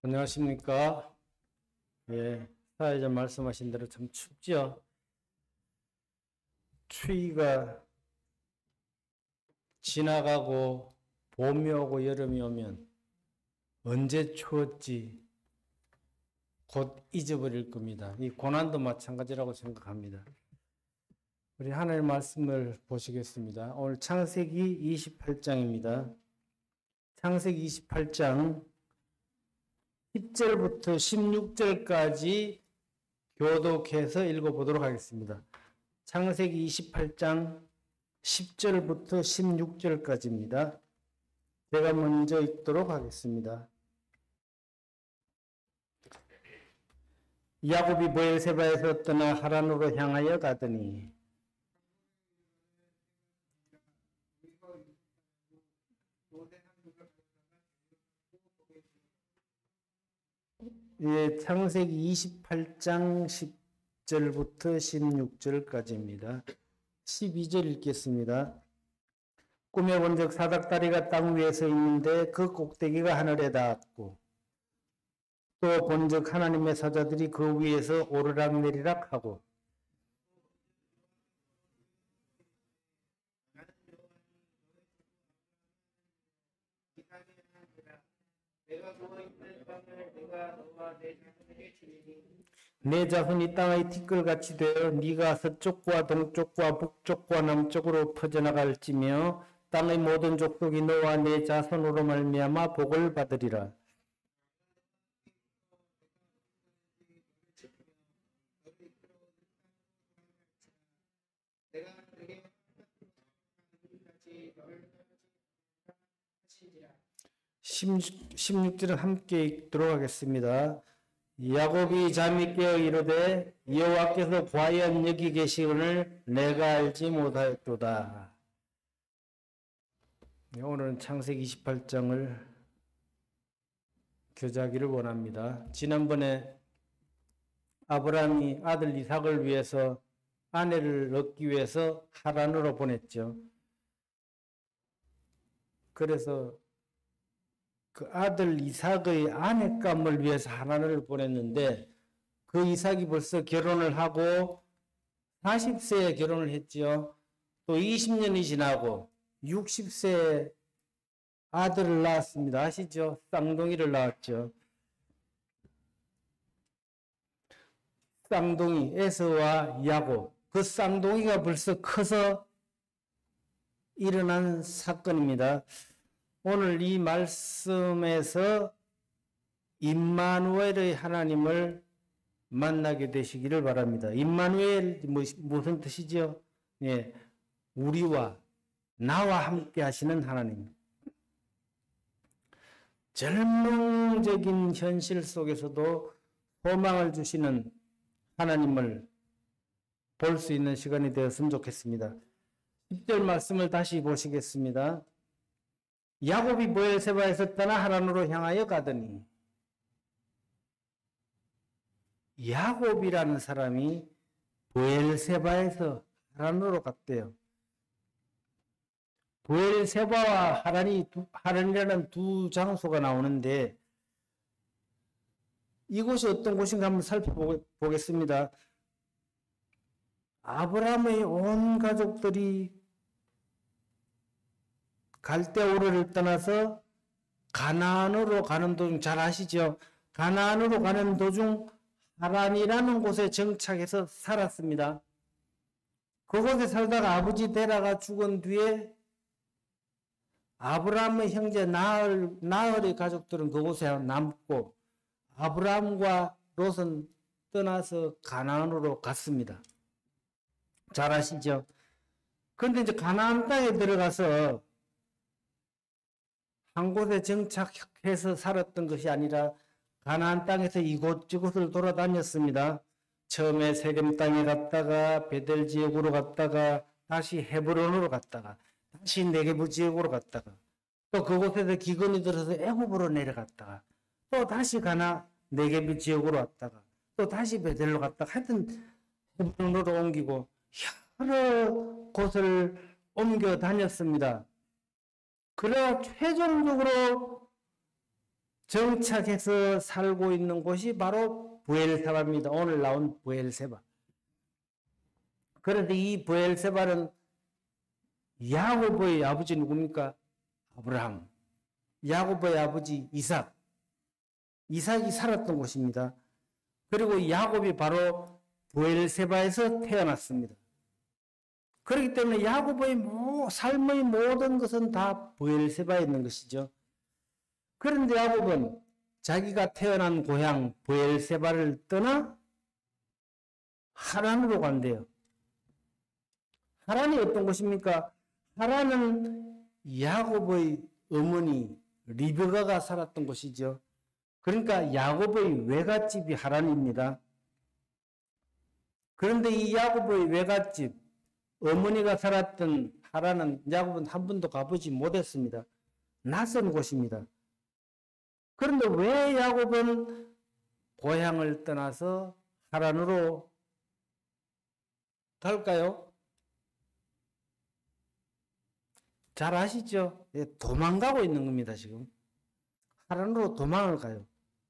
안녕하십니까? 예, 사회자 말씀하신 대로 참 춥죠? 추위가 지나가고 봄이 오고 여름이 오면 언제 추웠지 곧 잊어버릴 겁니다. 이 고난도 마찬가지라고 생각합니다. 우리 하나님의 말씀을 보시겠습니다. 오늘 창세기 28장입니다. 창세기 28장 10절부터 16절까지 교독해서 읽어보도록 하겠습니다. 창세기 28장 10절부터 16절까지입니다. 제가 먼저 읽도록 하겠습니다. 야곱이 브엘세바에서 떠나 하란으로 향하여 가더니 예, 창세기 28장 10절부터 16절까지입니다. 12절 읽겠습니다. 꿈에 본즉 사닥다리가 땅 위에 서 있는데 그 꼭대기가 하늘에 닿았고 또 본즉 하나님의 사자들이 그 위에서 오르락내리락 하고 내 자손이 땅의 티끌같이 되어 네가 서쪽과 동쪽과 북쪽과 남쪽으로 퍼져나갈지며 땅의 모든 족속이 너와 내 자손으로 말미암아 복을 받으리라. 십육 절은 함께 읽도록 하겠습니다. 야곱이 잠이 깨어 이르되 여호와께서 과연 여기 계시거늘 내가 알지 못하였도다. 오늘은 창세기 28장을 교제하기를 원합니다. 지난번에 아브라함이 아들 이삭을 위해서 아내를 얻기 위해서 하란으로 보냈죠. 그래서 그 아들 이삭의 아내감을 위해서 하란을 보냈는데 그 이삭이 벌써 결혼을 하고 40세에 결혼을 했죠. 또 20년이 지나고 60세에 아들을 낳았습니다. 아시죠? 쌍둥이를 낳았죠. 쌍둥이 에서와 야곱. 그 쌍둥이가 벌써 커서 일어난 사건입니다. 오늘 이 말씀에서 임마누엘의 하나님을 만나게 되시기를 바랍니다. 임마누엘 무슨 뜻이죠? 예, 우리와 나와 함께 하시는 하나님. 절망적인 현실 속에서도 소망을 주시는 하나님을 볼 수 있는 시간이 되었으면 좋겠습니다. 10절 말씀을 다시 보시겠습니다. 야곱이 브엘세바에서 떠나 하란으로 향하여 가더니 야곱이라는 사람이 브엘세바에서 하란으로 갔대요. 브엘세바와 하란이라는 두 장소가 나오는데 이곳이 어떤 곳인가 한번 살펴보겠습니다. 아브라함의 온 가족들이 갈대우르를 떠나서 가나안으로 가는 도중, 잘 아시죠? 가나안으로 가는 도중 하란이라는 곳에 정착해서 살았습니다. 그곳에 살다가 아버지 데라가 죽은 뒤에 아브라함의 형제 나흘의 가족들은 그곳에 남고 아브라함과 롯은 떠나서 가나안으로 갔습니다. 잘 아시죠? 그런데 이제 가나안 땅에 들어가서 한 곳에 정착해서 살았던 것이 아니라 가나안 땅에서 이곳저곳을 돌아다녔습니다. 처음에 세겜 땅에 갔다가 베델 지역으로 갔다가 다시 헤브론으로 갔다가 다시 네게부 지역으로 갔다가 또 그곳에서 기근이 들어서 애굽으로 내려갔다가 또 다시 네게부 지역으로 왔다가 또 다시 베델로 갔다가 하여튼 헤브론으로 옮기고 여러 곳을 옮겨 다녔습니다. 그러나 최종적으로 정착해서 살고 있는 곳이 바로 브엘세바입니다. 오늘 나온 브엘세바. 그런데 이 브엘세바는 야곱의 아버지 누굽니까? 아브라함. 야곱의 아버지 이삭. 이삭이 살았던 곳입니다. 그리고 야곱이 바로 브엘세바에서 태어났습니다. 그렇기 때문에 야곱의 삶의 모든 것은 다 브엘세바에 있는 것이죠. 그런데 야곱은 자기가 태어난 고향 브엘세바를 떠나 하란으로 간대요. 하란이 어떤 곳입니까? 하란은 야곱의 어머니 리브가가 살았던 곳이죠. 그러니까 야곱의 외갓집이 하란입니다. 그런데 이 야곱의 외갓집, 어머니가 살았던 하란은 야곱은 한 번도 가보지 못했습니다. 낯선 곳입니다. 그런데 왜 야곱은 고향을 떠나서 하란으로 갈까요? 잘 아시죠? 도망가고 있는 겁니다, 지금. 하란으로 도망을 가요.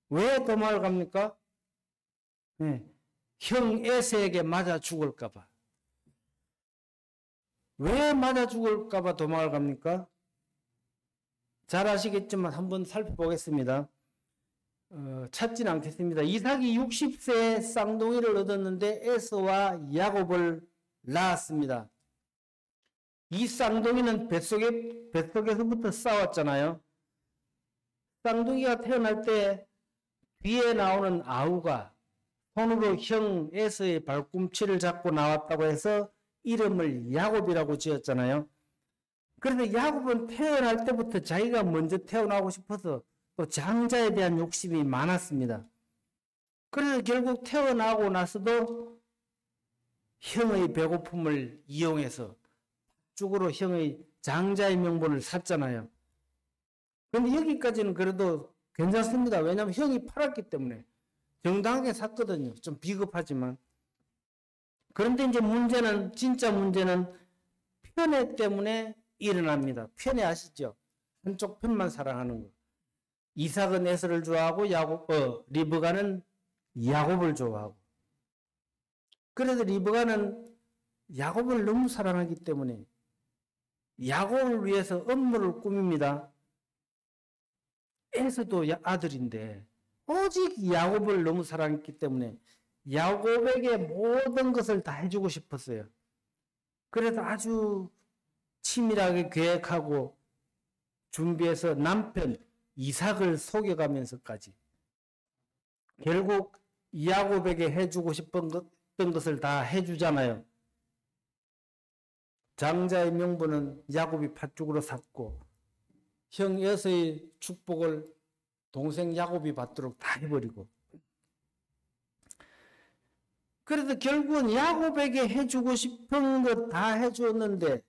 왜 도망을 갑니까? 형 에서에게 맞아 죽을까봐. 왜 맞아 죽을까봐 도망을 갑니까? 잘 아시겠지만 한번 살펴보겠습니다. 찾지는 않겠습니다. 이삭이 60세에 쌍둥이를 얻었는데 에서와 야곱을 낳았습니다. 이 쌍둥이는 뱃속에서부터 싸웠잖아요. 쌍둥이가 태어날 때 뒤에 나오는 아우가 손으로 형 에서의 발꿈치를 잡고 나왔다고 해서 이름을 야곱이라고 지었잖아요. 그런데 야곱은 태어날 때부터 자기가 먼저 태어나고 싶어서 또 장자에 대한 욕심이 많았습니다. 그래서 결국 태어나고 나서도 형의 배고픔을 이용해서 팥죽으로 형의 장자의 명분을 샀잖아요. 그런데 여기까지는 그래도 괜찮습니다. 왜냐하면 형이 팔았기 때문에 정당하게 샀거든요. 좀 비겁하지만. 그런데 이제 진짜 문제는 편애 때문에 일어납니다. 편애 아시죠? 한쪽 편만 사랑하는 거. 이삭은 에서를 좋아하고 리브가는 야곱을 좋아하고. 그래서 리브가는 야곱을 너무 사랑하기 때문에 야곱을 위해서 업무를 꾸밉니다. 에서도 아들인데 오직 야곱을 너무 사랑했기 때문에 야곱에게 모든 것을 다 해주고 싶었어요. 그래서 아주 치밀하게 계획하고 준비해서 남편 이삭을 속여가면서까지 결국 야곱에게 해주고 싶었던 것을 다 해주잖아요. 장자의 명분은 야곱이 팥죽으로 샀고 형 에서의 축복을 동생 야곱이 받도록 다 해버리고, 그래서 결국은 야곱에게 해주고 싶은 것 다 해주었는데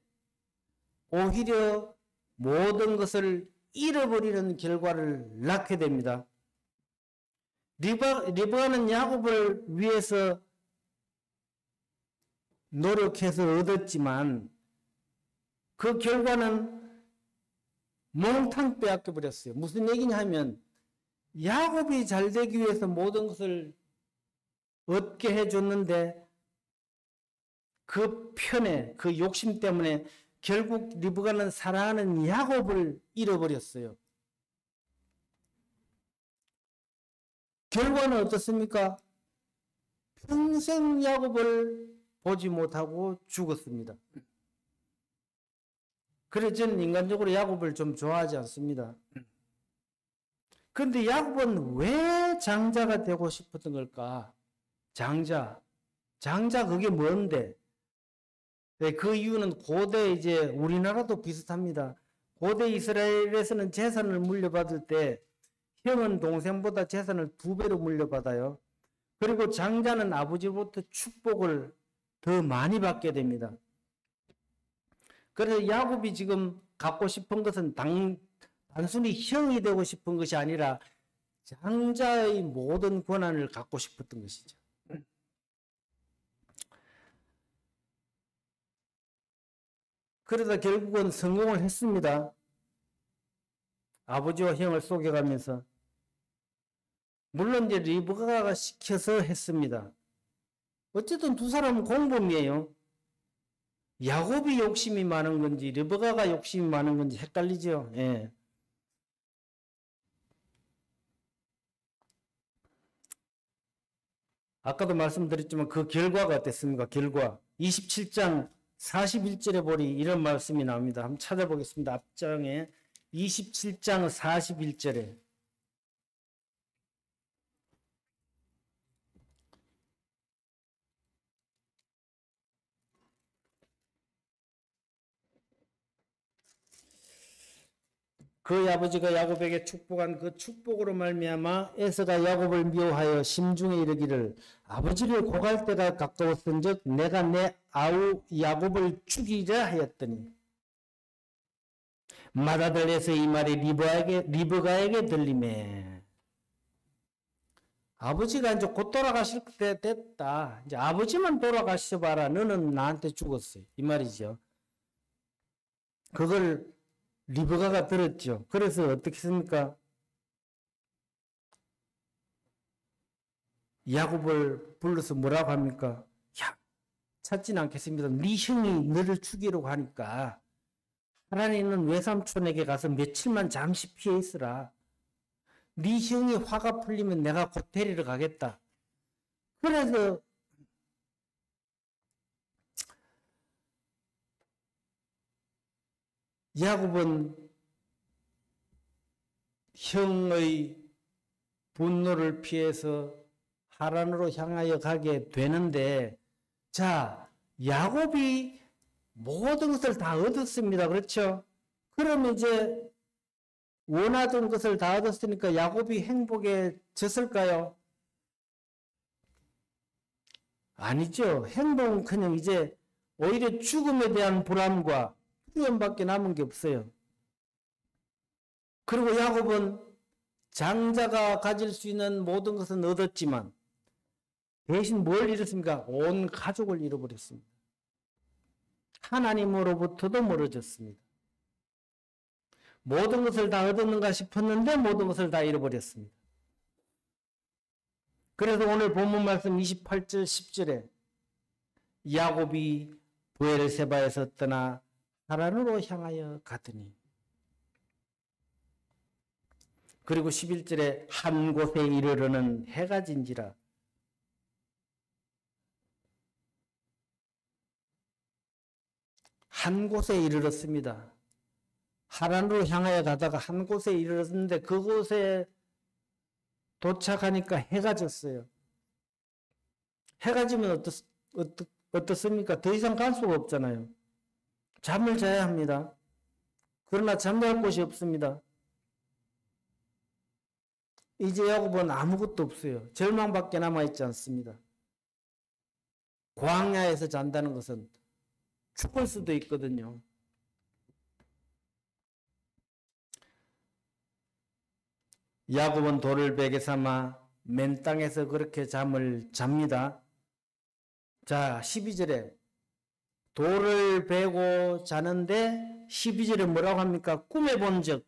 오히려 모든 것을 잃어버리는 결과를 낳게 됩니다. 리브가는 야곱을 위해서 노력해서 얻었지만 그 결과는 몽땅 빼앗겨 버렸어요. 무슨 얘기냐 하면 야곱이 잘 되기 위해서 모든 것을 얻게 해줬는데 그 편에 그 욕심 때문에 결국 리브가는 사랑하는 야곱을 잃어버렸어요. 결과는 어떻습니까? 평생 야곱을 보지 못하고 죽었습니다. 그래서 저는 인간적으로 야곱을 좀 좋아하지 않습니다. 그런데 야곱은 왜 장자가 되고 싶었던 걸까? 장자 그게 뭔데? 그 이유는 고대 이제 우리나라도 비슷합니다. 고대 이스라엘에서는 재산을 물려받을 때 형은 동생보다 재산을 2배로 물려받아요. 그리고 장자는 아버지로부터 축복을 더 많이 받게 됩니다. 그래서 야곱이 지금 갖고 싶은 것은 단순히 형이 되고 싶은 것이 아니라 장자의 모든 권한을 갖고 싶었던 것이죠. 그러다 결국은 성공을 했습니다. 아버지와 형을 속여가면서 물론 이제 리브가가 시켜서 했습니다. 어쨌든 두 사람은 공범이에요. 야곱이 욕심이 많은 건지 리브가가 욕심이 많은 건지 헷갈리죠. 예. 아까도 말씀드렸지만 그 결과가 어땠습니까? 결과 27장 41절에 보니 이런 말씀이 나옵니다. 한번 찾아보겠습니다. 앞장에 27장 41절에 그 아버지가 야곱에게 축복한 그 축복으로 말미암아 에서가 야곱을 미워하여 심중에 이르기를 아버지를 고갈 때가 가까웠은즉 내가 내 아우 야곱을 죽이려 하였더니 맏아들에서 이 말이 리브가에게 들리매 아버지가 이제 곧 돌아가실 때 됐다. 이제 아버지만 돌아가셔 봐라. 너는 나한테 죽었어요. 이 말이죠. 그걸 리브가가 들었죠. 그래서 어떻게 했습니까? 야곱을 불러서 뭐라고 합니까? 야, 찾지는 않겠습니다. 네 형이 너를 죽이려고 하니까 하나님은 외삼촌에게 가서 며칠만 잠시 피해 있으라. 네 형이 화가 풀리면 내가 곧 데리러 가겠다. 그래서 야곱은 형의 분노를 피해서 하란으로 향하여 가게 되는데, 자, 야곱이 모든 것을 다 얻었습니다. 그렇죠? 그럼 이제 원하던 것을 다 얻었으니까 야곱이 행복해졌을까요? 아니죠. 행복은커녕 이제 오히려 죽음에 대한 불안과 두려움밖에 남은 게 없어요. 그리고 야곱은 장자가 가질 수 있는 모든 것은 얻었지만 대신 뭘 잃었습니까? 온 가족을 잃어버렸습니다. 하나님으로부터도 멀어졌습니다. 모든 것을 다 얻었는가 싶었는데 모든 것을 다 잃어버렸습니다. 그래서 오늘 본문 말씀 28절 10절에 야곱이 브엘세바에서 떠나 하란으로 향하여 가더니, 그리고 11절에 한 곳에 이르러는 해가 진지라. 한 곳에 이르렀습니다. 하란으로 향하여 가다가 한 곳에 이르렀는데 그곳에 도착하니까 해가 졌어요. 해가 지면 어떻습니까? 더 이상 갈 수가 없잖아요. 잠을 자야 합니다. 그러나 잠잘 곳이 없습니다. 이제 야곱은 아무것도 없어요. 절망밖에 남아있지 않습니다. 광야에서 잔다는 것은 죽을 수도 있거든요. 야곱은 돌을 베개 삼아 맨 땅에서 그렇게 잠을 잡니다. 자, 12절에 돌을 베고 자는데 12절에 뭐라고 합니까? 꿈에 본 적,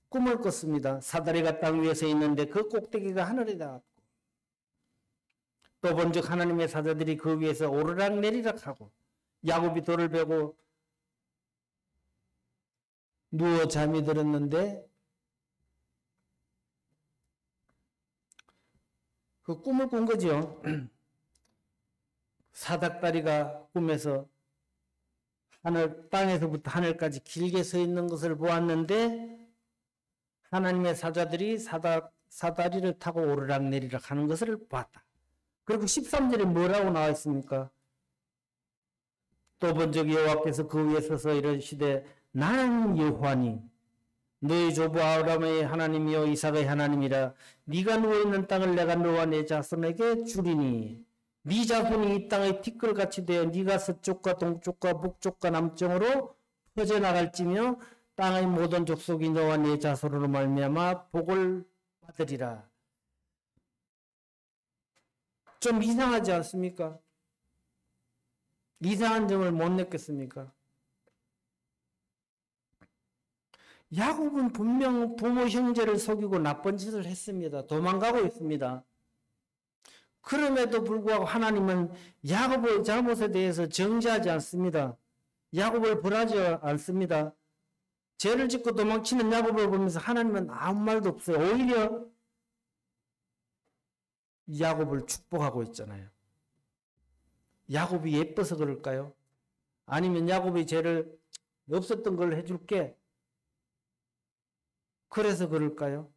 꿈을 꿨습니다. 사다리가 땅 위에서 있는데 그 꼭대기가 하늘에 닿았고, 또 본 적 하나님의 사자들이 그 위에서 오르락 내리락 하고, 야곱이 돌을 베고 누워 잠이 들었는데 그 꿈을 꾼 거죠. 사닥다리가 꿈에서 땅에서부터 하늘까지 길게 서 있는 것을 보았는데 하나님의 사자들이 사다리를 타고 오르락 내리락 하는 것을 봤다. 그리고 13절에 뭐라고 나와 있습니까? 또 본 적 여호와께서 그 위에 서서 이르시되 나는 여호와니 너희 조부 아브라함의 하나님이요 이삭의 하나님이라. 네가 누워있는 땅을 내가 너와 내 자손에게 주리니 네 자손이 이 땅의 티끌같이 되어 네가 서쪽과 동쪽과 북쪽과 남쪽으로 퍼져나갈지며 땅의 모든 족속이 너와 네 자손으로 말미암아 복을 받으리라. 좀 이상하지 않습니까? 이상한 점을 못 느꼈습니까? 야곱은 분명 부모 형제를 속이고 나쁜 짓을 했습니다. 도망가고 있습니다. 그럼에도 불구하고 하나님은 야곱의 잘못에 대해서 정죄하지 않습니다. 야곱을 벌하지 않습니다. 죄를 짓고 도망치는 야곱을 보면서 하나님은 아무 말도 없어요. 오히려 야곱을 축복하고 있잖아요. 야곱이 예뻐서 그럴까요? 아니면 야곱이 죄를 없었던 걸 해줄게, 그래서 그럴까요?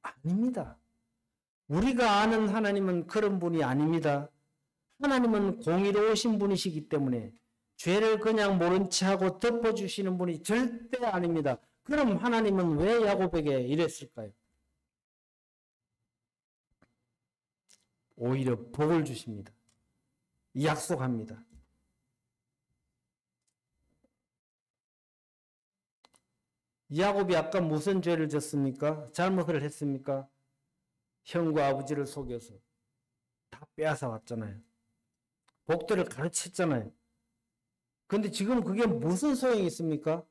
아닙니다. 우리가 아는 하나님은 그런 분이 아닙니다. 하나님은 공의로우신 분이시기 때문에 죄를 그냥 모른 체하고 덮어주시는 분이 절대 아닙니다. 그럼 하나님은 왜 야곱에게 이랬을까요? 오히려 복을 주십니다. 약속합니다. 야곱이 아까 무슨 죄를 졌습니까? 잘못을 했습니까? 형과 아버지를 속여서 다 빼앗아 왔잖아요. 복들을 가르쳤잖아요. 근데 지금 그게 무슨 소용이 있습니까?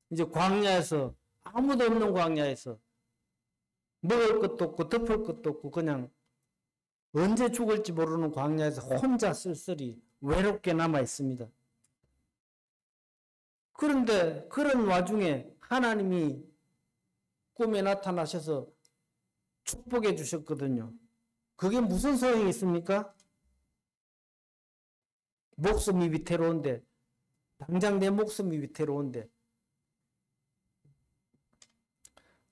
이제 광야에서, 아무도 없는 광야에서 먹을 것도 없고 덮을 것도 없고 그냥 언제 죽을지 모르는 광야에서 혼자 쓸쓸히 외롭게 남아 있습니다. 그런데 그런 와중에 하나님이 꿈에 나타나셔서 축복해 주셨거든요. 그게 무슨 소용이 있습니까? 목숨이 위태로운데, 당장 내 목숨이 위태로운데.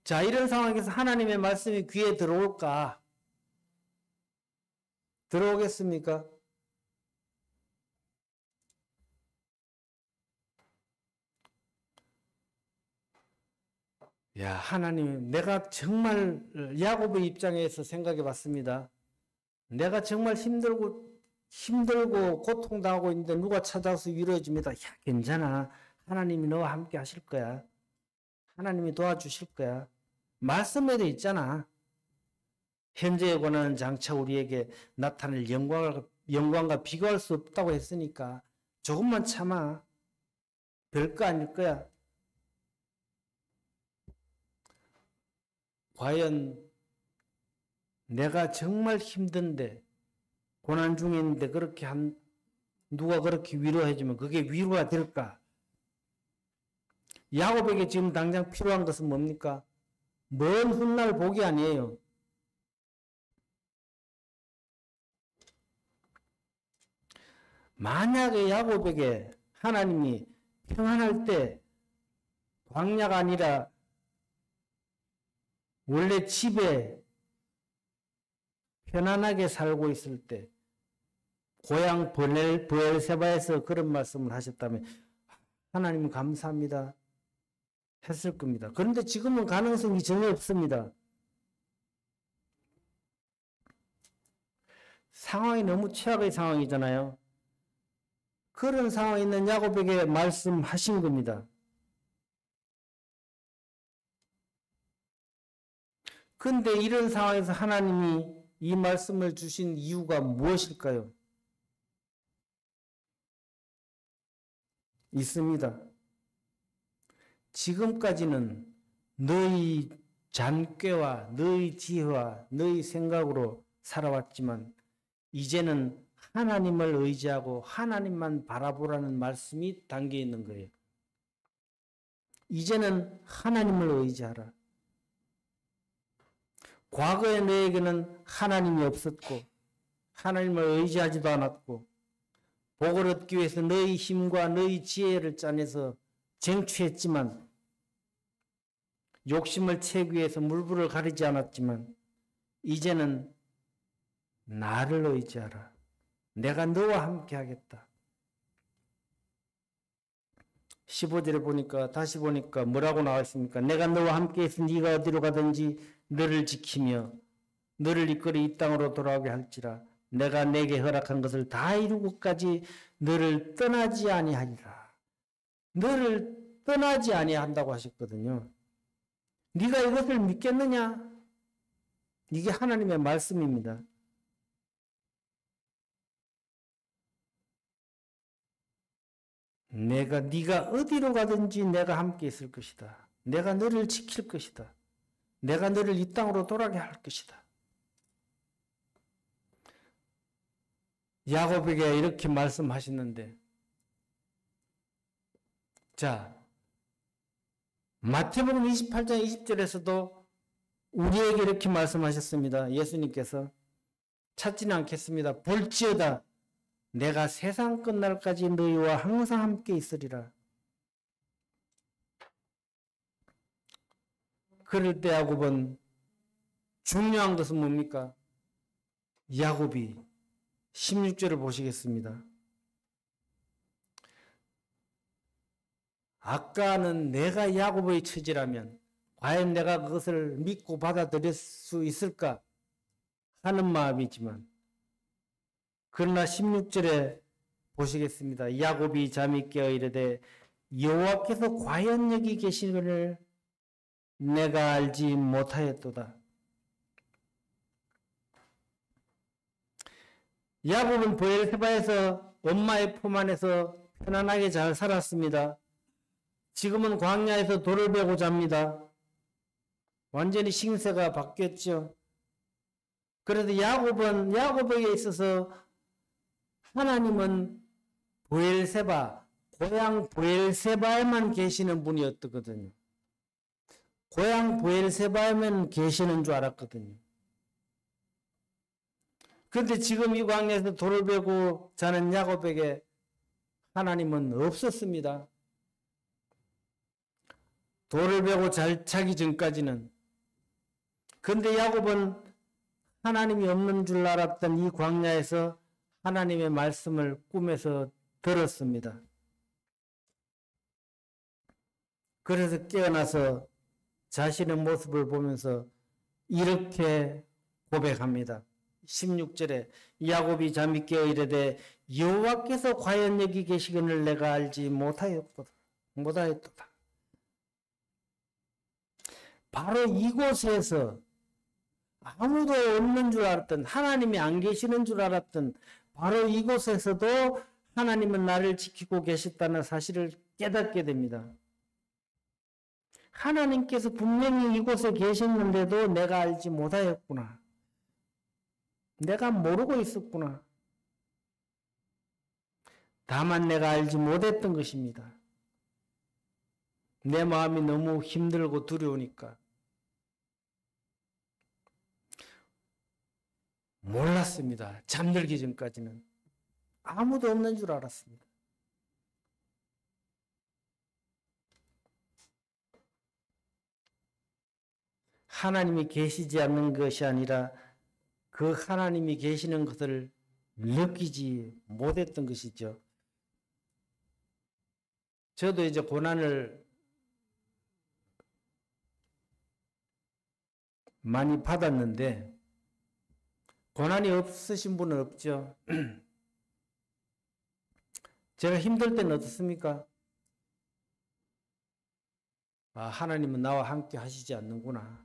자, 이런 상황에서 하나님의 말씀이 귀에 들어올까? 들어오겠습니까? 야, 하나님, 내가 정말 야곱의 입장에서 생각해 봤습니다. 내가 정말 힘들고 고통당하고 있는데 누가 찾아와서 위로해 줍니다. 야, 괜찮아. 하나님이 너와 함께 하실 거야. 하나님이 도와주실 거야. 말씀에 돼 있잖아. 현재에 관한 장차 우리에게 나타날 영광과 비교할 수 없다고 했으니까 조금만 참아. 별거 아닐 거야. 과연 내가 정말 힘든데 고난 중에 있는데 누가 그렇게 위로해주면 그게 위로가 될까? 야곱에게 지금 당장 필요한 것은 뭡니까? 먼 훗날 복이 아니에요. 만약에 야곱에게 하나님이 평안할 때 광야가 아니라 원래 집에 편안하게 살고 있을 때 고향 브엘세바에서 그런 말씀을 하셨다면 하나님 감사합니다 했을 겁니다. 그런데 지금은 가능성이 전혀 없습니다. 상황이 너무 최악의 상황이잖아요. 그런 상황에 있는 야곱에게 말씀하신 겁니다. 그런데 이런 상황에서 하나님이 이 말씀을 주신 이유가 무엇일까요? 있습니다. 지금까지는 너희 잔꾀와 너희 지혜와 너희 생각으로 살아왔지만 이제는 하나님을 의지하고 하나님만 바라보라는 말씀이 담겨 있는 거예요. 이제는 하나님을 의지하라. 과거의 너에게는 하나님이 없었고 하나님을 의지하지도 않았고 복을 얻기 위해서 너희 힘과 너희 지혜를 짜내서 쟁취했지만 욕심을 채우기 위해서 물불을 가리지 않았지만 이제는 나를 의지하라. 내가 너와 함께 하겠다. 15절에 다시 보니까 뭐라고 나와 있습니까? 내가 너와 함께 있으니 네가 어디로 가든지 너를 지키며 너를 이끌어 이 땅으로 돌아오게 할지라. 내가 내게 허락한 것을 다 이루고까지 너를 떠나지 아니하리라. 너를 떠나지 아니한다고 하셨거든요. 네가 이것을 믿겠느냐? 이게 하나님의 말씀입니다. 네가 어디로 가든지 내가 함께 있을 것이다. 내가 너를 지킬 것이다. 내가 너를 이 땅으로 돌아가게 할 것이다. 야곱에게 이렇게 말씀하셨는데, 자, 마태복음 28장 20절에서도 우리에게 이렇게 말씀하셨습니다. 예수님께서 찾지는 않겠습니다. 볼지어다 내가 세상 끝날까지 너희와 항상 함께 있으리라. 그럴 때 야곱은 중요한 것은 뭡니까? 야곱이 16절을 보시겠습니다. 아까는 내가 야곱의 처지라면 과연 내가 그것을 믿고 받아들일 수 있을까 하는 마음이지만, 그러나 16절에 보시겠습니다. 야곱이 잠이 깨어 이르되 여호와께서 과연 여기 계시거늘 내가 알지 못하였도다. 야곱은 브엘세바에서 엄마의 품 안에서 편안하게 잘 살았습니다. 지금은 광야에서 돌을 베고 잡니다. 완전히 신세가 바뀌었죠. 그래도 야곱에게 있어서 하나님은 브엘세바, 고향 브엘세바에만 계시는 분이었거든요. 고향 브엘세바에만 계시는 줄 알았거든요. 그런데 지금 이 광야에서 돌을 베고 자는 야곱에게 하나님은 없었습니다. 돌을 베고 자기 전까지는. 그런데 야곱은 하나님이 없는 줄 알았던 이 광야에서 하나님의 말씀을 꿈에서 들었습니다. 그래서 깨어나서 자신의 모습을 보면서 이렇게 고백합니다. 16절에 야곱이 잠이 깨어 이르되 여호와께서 과연 여기 계시거늘 내가 알지 못하였도다. 바로 이곳에서 아무도 없는 줄 알았던, 하나님이 안 계시는 줄 알았던 바로 이곳에서도 하나님은 나를 지키고 계셨다는 사실을 깨닫게 됩니다. 하나님께서 분명히 이곳에 계셨는데도 내가 알지 못하였구나. 내가 모르고 있었구나. 다만 내가 알지 못했던 것입니다. 내 마음이 너무 힘들고 두려우니까. 몰랐습니다. 잠들기 전까지는. 아무도 없는 줄 알았습니다. 하나님이 계시지 않는 것이 아니라 그 하나님이 계시는 것을 느끼지 못했던 것이죠. 저도 이제 고난을 많이 받았는데, 고난이 없으신 분은 없죠. 제가 힘들 때는 어떻습니까? 아, 하나님은 나와 함께 하시지 않는구나.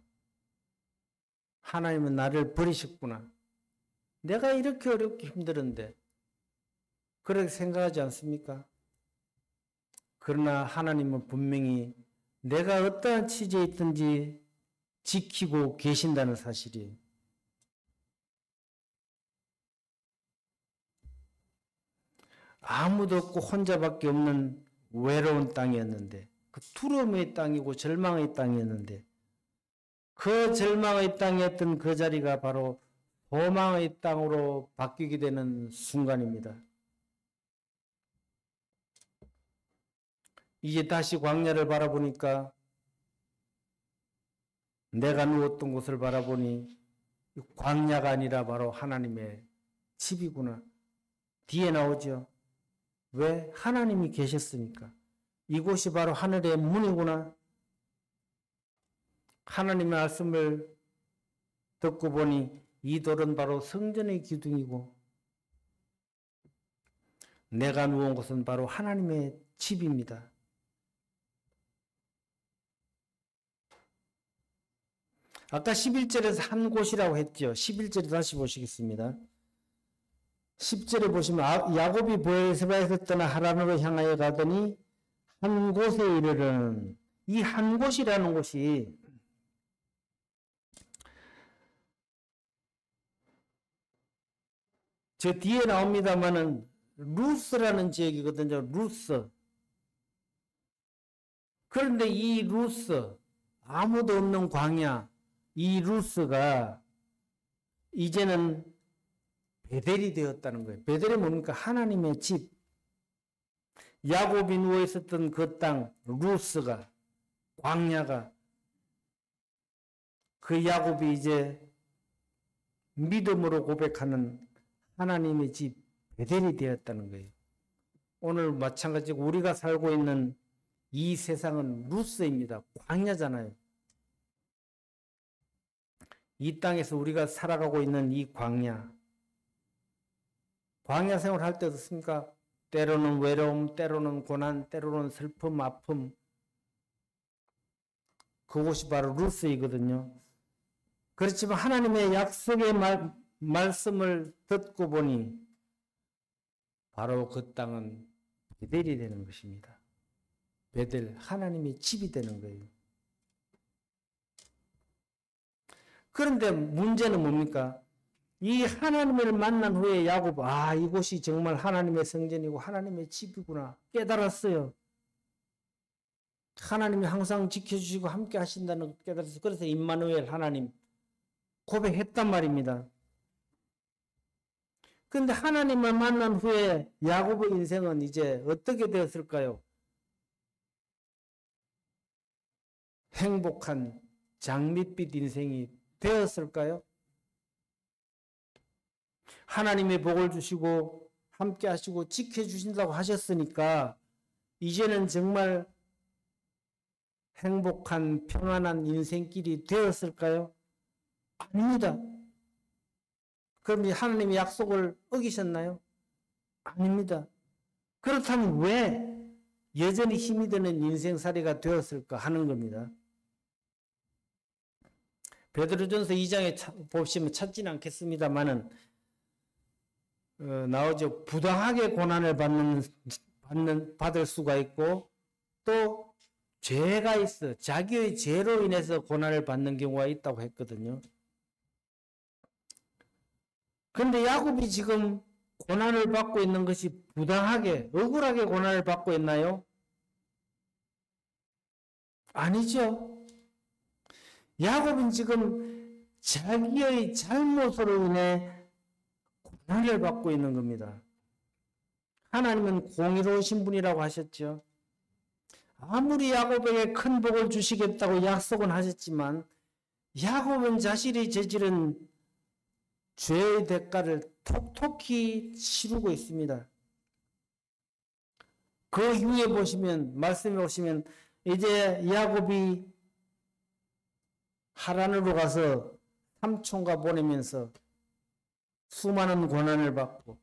하나님은 나를 버리셨구나. 내가 이렇게 어렵게 힘들었는데 그렇게 생각하지 않습니까? 그러나 하나님은 분명히 내가 어떠한 처지에 있든지 지키고 계신다는 사실이에요. 아무도 없고 혼자밖에 없는 외로운 땅이었는데, 그 두려움의 땅이고 절망의 땅이었는데, 그 절망의 땅이었던 그 자리가 바로 소망의 땅으로 바뀌게 되는 순간입니다. 이제 다시 광야를 바라보니까, 내가 누웠던 곳을 바라보니 광야가 아니라 바로 하나님의 집이구나. 뒤에 나오죠. 왜? 하나님이 계셨으니까. 이곳이 바로 하늘의 문이구나. 하나님의 말씀을 듣고 보니 이 돌은 바로 성전의 기둥이고 내가 누운 곳은 바로 하나님의 집입니다. 아까 11절에서 한 곳이라고 했죠. 11절에 다시 보시겠습니다. 10절에 보시면 야곱이 브엘세바에서 떠나 하란으로 향하여 가더니 한 곳에 이르러는 이 한 곳이라는 곳이 저 뒤에 나옵니다만은 루스라는 지역이거든요. 루스. 그런데 이 루스, 아무도 없는 광야, 이 루스가 이제는 베델이 되었다는 거예요. 베델이 뭡니까? 하나님의 집. 야곱이 누워 있었던 그 땅, 루스가, 광야가, 그 야곱이 이제 믿음으로 고백하는 하나님의 집, 베델이 되었다는 거예요. 오늘 마찬가지로 우리가 살고 있는 이 세상은 루스입니다. 광야잖아요. 이 땅에서 우리가 살아가고 있는 이 광야. 광야 생활 할 때 어떻습니까? 때로는 외로움, 때로는 고난, 때로는 슬픔, 아픔. 그곳이 바로 루스이거든요. 그렇지만 하나님의 약속의 말씀을 듣고 보니 바로 그 땅은 베델이 되는 것입니다. 베델, 하나님의 집이 되는 거예요. 그런데 문제는 뭡니까? 이 하나님을 만난 후에 야곱, 이곳이 정말 하나님의 성전이고 하나님의 집이구나 깨달았어요. 하나님이 항상 지켜주시고 함께 하신다는 걸 깨달았어요. 그래서 임마누엘 하나님 고백했단 말입니다. 그런데 하나님을 만난 후에 야곱의 인생은 이제 어떻게 되었을까요? 행복한 장밋빛 인생이 되었을까요? 하나님의 복을 주시고 함께 하시고 지켜주신다고 하셨으니까 이제는 정말 행복한 평안한 인생길이 되었을까요? 아닙니다. 그럼 하나님의 약속을 어기셨나요? 아닙니다. 그렇다면 왜 여전히 힘이 드는 인생살이가 되었을까 하는 겁니다. 베드로전서 2장에 보시면 찾지는 않겠습니다만은 나오죠. 부당하게 고난을 받을 수가 있고 또 죄가 있어 자기의 죄로 인해서 고난을 받는 경우가 있다고 했거든요. 그런데 야곱이 지금 고난을 받고 있는 것이 부당하게 억울하게 고난을 받고 있나요? 아니죠. 야곱은 지금 자기의 잘못으로 인해 고난을 받고 있는 겁니다. 하나님은 공의로우신 분이라고 하셨죠. 아무리 야곱에게 큰 복을 주시겠다고 약속은 하셨지만 야곱은 자신이 저지른 죄의 대가를 톡톡히 치르고 있습니다. 그 이후에 보시면 말씀에 보시면 이제 야곱이 하란으로 가서 삼촌과 보내면서 수많은 고난을 받고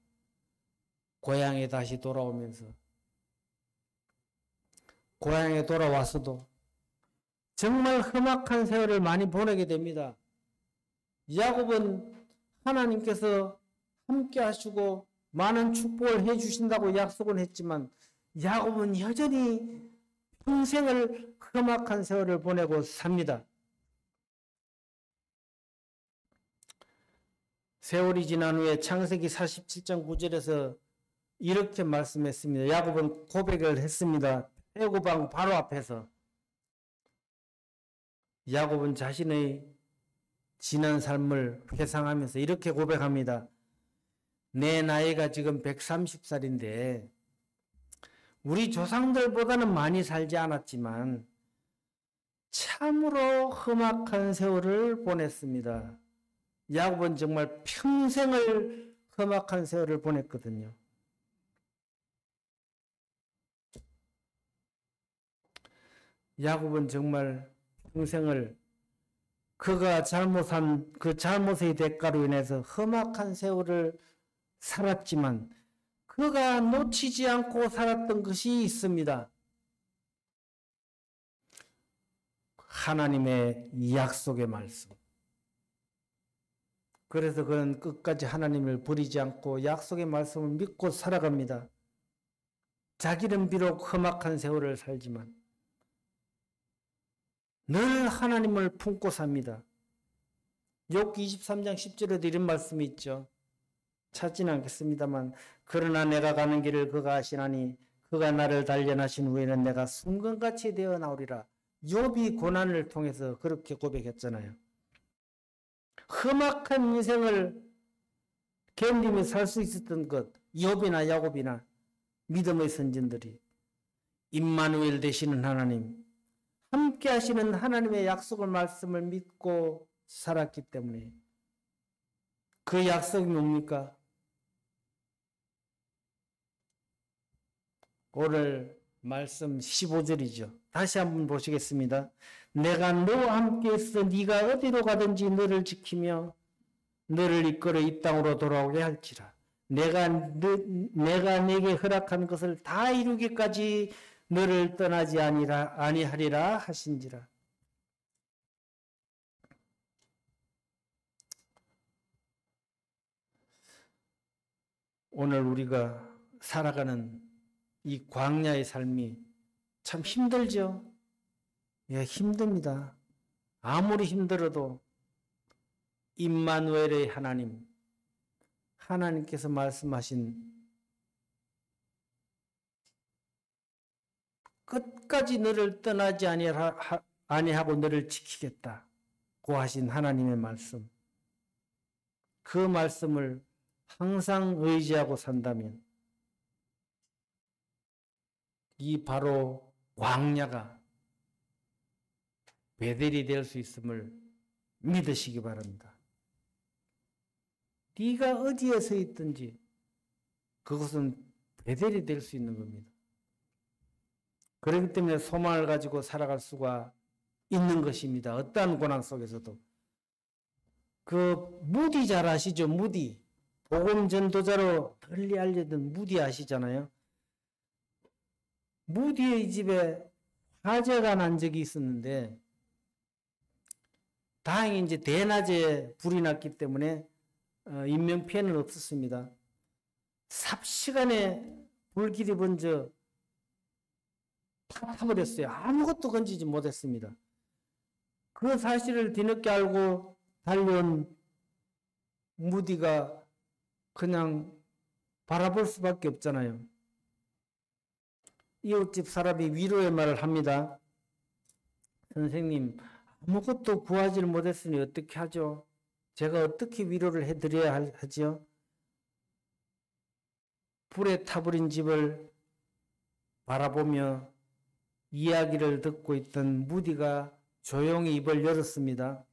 고향에 다시 돌아오면서 고향에 돌아와서도 정말 험악한 세월을 많이 보내게 됩니다. 야곱은 하나님께서 함께 하시고 많은 축복을 해 주신다고 약속은 했지만 야곱은 여전히 평생을 험악한 세월을 보내고 삽니다. 세월이 지난 후에 창세기 47장 9절에서 이렇게 말씀했습니다. 야곱은 고백을 했습니다. 애고방 바로 앞에서. 야곱은 자신의 지난 삶을 회상하면서 이렇게 고백합니다. 내 나이가 지금 130살인데 우리 조상들보다는 많이 살지 않았지만 참으로 험악한 세월을 보냈습니다. 야곱은 정말 평생을 험악한 세월을 보냈거든요. 야곱은 정말 평생을 그가 잘못한 그 잘못의 대가로 인해서 험악한 세월을 살았지만 그가 놓치지 않고 살았던 것이 있습니다. 하나님의 약속의 말씀. 그래서 그는 끝까지 하나님을 버리지 않고 약속의 말씀을 믿고 살아갑니다. 자기는 비록 험악한 세월을 살지만 늘 하나님을 품고 삽니다. 욥기 23장 10절에도 이런 말씀이 있죠. 찾지는 않겠습니다만 그러나 내가 가는 길을 그가 아시나니 그가 나를 단련하신 후에는 내가 순금같이 되어 나오리라. 욥이 고난을 통해서 그렇게 고백했잖아요. 험악한 인생을 견디며 살 수 있었던 것, 욥이나 야곱이나 믿음의 선진들이 임마누엘 되시는 하나님, 함께 하시는 하나님의 약속의 말씀을 믿고 살았기 때문에 그 약속이 뭡니까? 오늘 말씀 15절이죠. 다시 한번 보시겠습니다. 내가 너와 함께 있어 네가 어디로 가든지 너를 지키며 너를 이끌어 이 땅으로 돌아오게 할지라. 내가 내게 허락한 것을 다 이루기까지 너를 떠나지 아니하리라 하신지라. 오늘 우리가 살아가는 이 광야의 삶이 참 힘들죠. 예, 힘듭니다. 아무리 힘들어도 임마누엘의 하나님, 하나님께서 말씀하신 끝까지 너를 떠나지 아니하고 너를 지키겠다고 하신 하나님의 말씀, 그 말씀을 항상 의지하고 산다면 이 바로 광야가 베델이 될 수 있음을 믿으시기 바랍니다. 네가 어디에 서 있든지 그것은 베델이 될 수 있는 겁니다. 그렇기 때문에 소망을 가지고 살아갈 수가 있는 것입니다. 어떠한 고난 속에서도. 그 무디 잘 아시죠? 무디. 복음 전도자로 널리 알려진 무디 아시잖아요. 무디의 집에 화재가 난 적이 있었는데 다행히 이제 대낮에 불이 났기 때문에 인명피해는 없었습니다. 삽시간에 불길이 번져 타버렸어요. 아무것도 건지지 못했습니다. 그 사실을 뒤늦게 알고 달려온 무디가 그냥 바라볼 수밖에 없잖아요. 이웃집 사람이 위로의 말을 합니다. 선생님, 아무것도 구하지를 못했으니 어떻게 하죠? 제가 어떻게 위로를 해드려야 하죠? 불에 타버린 집을 바라보며 이야기를 듣고 있던 무디가 조용히 입을 열었습니다.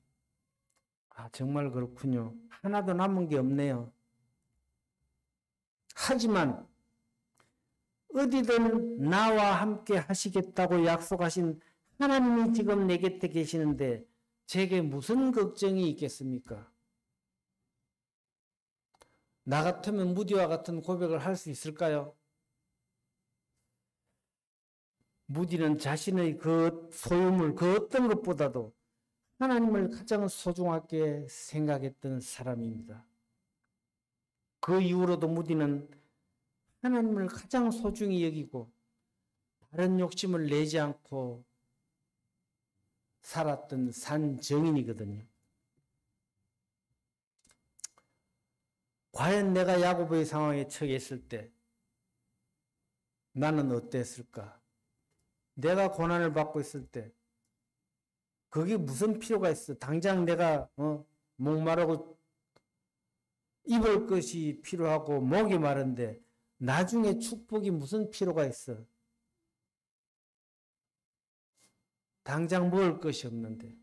아, 정말 그렇군요. 하나도 남은 게 없네요. 하지만 어디든 나와 함께 하시겠다고 약속하신 하나님이 지금 내 곁에 계시는데 제게 무슨 걱정이 있겠습니까? 나 같으면 무디와 같은 고백을 할 수 있을까요? 무디는 자신의 그 소유물, 그 어떤 것보다도 하나님을 가장 소중하게 생각했던 사람입니다. 그 이후로도 무디는 하나님을 가장 소중히 여기고 다른 욕심을 내지 않고 살았던 산정인이거든요. 과연 내가 야곱의 상황에 처했을 때 나는 어땠을까? 내가 고난을 받고 있을 때 그게 무슨 필요가 있어? 당장 내가 목마르고 입을 것이 필요하고 목이 마른데 나중에 축복이 무슨 필요가 있어? 당장 먹을 것이 없는데.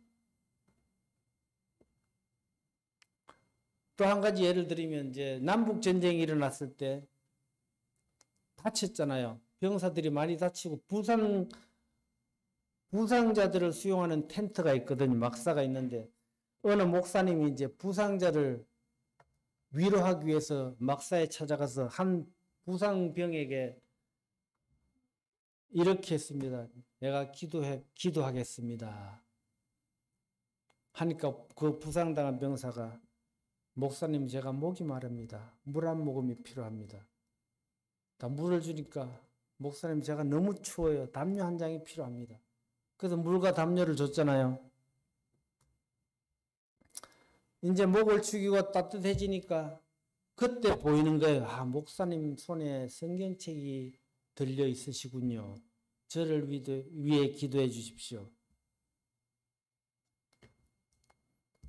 또 한 가지 예를 들면 이제 남북 전쟁이 일어났을 때 다쳤잖아요. 병사들이 많이 다치고 부상자들을 수용하는 텐트가 있거든요. 막사가 있는데 어느 목사님이 이제 부상자를 위로하기 위해서 막사에 찾아가서 한 부상병에게 이렇게 했습니다. 내가 기도하겠습니다. 하니까 그 부상당한 병사가 목사님 제가 목이 마릅니다. 물 한 모금이 필요합니다. 물을 주니까 목사님 제가 너무 추워요. 담요 한 장이 필요합니다. 그래서 물과 담요를 줬잖아요. 이제 목을 축이고 따뜻해지니까 그때 보이는 거예요. 아, 목사님 손에 성경책이 들려 있으시군요. 저를 위해 기도해 주십시오.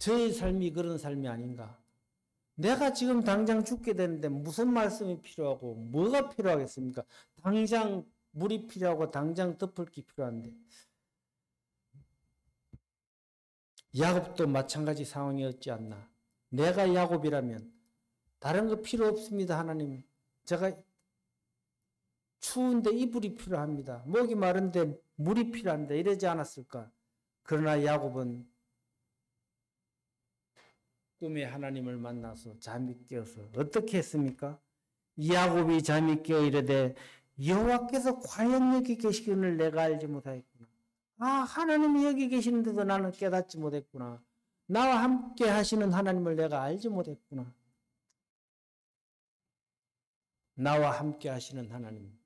저의 삶이 그런 삶이 아닌가. 내가 지금 당장 죽게 되는데 무슨 말씀이 필요하고 뭐가 필요하겠습니까? 당장 물이 필요하고 당장 덮을 게 필요한데. 야곱도 마찬가지 상황이었지 않나. 내가 야곱이라면 다른 거 필요 없습니다. 하나님. 제가 추운데 이불이 필요합니다. 목이 마른데 물이 필요한데 이러지 않았을까. 그러나 야곱은 꿈에 하나님을 만나서 잠이 깨어서 어떻게 했습니까? 야곱이 잠이 깨어 이르되 여호와께서 과연 여기 계시기를 내가 알지 못하였구나. 아, 하나님이 여기 계시는데도 나는 깨닫지 못했구나. 나와 함께 하시는 하나님을 내가 알지 못했구나. 나와 함께 하시는 하나님,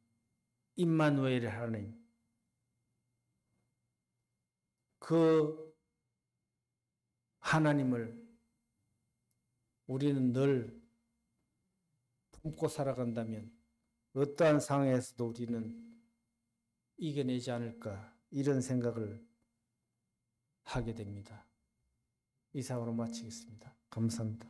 임마누엘의 하나님, 그 하나님을 우리는 늘 품고 살아간다면 어떠한 상황에서도 우리는 이겨내지 않을까, 이런 생각을 하게 됩니다. 이상으로 마치겠습니다. 감사합니다.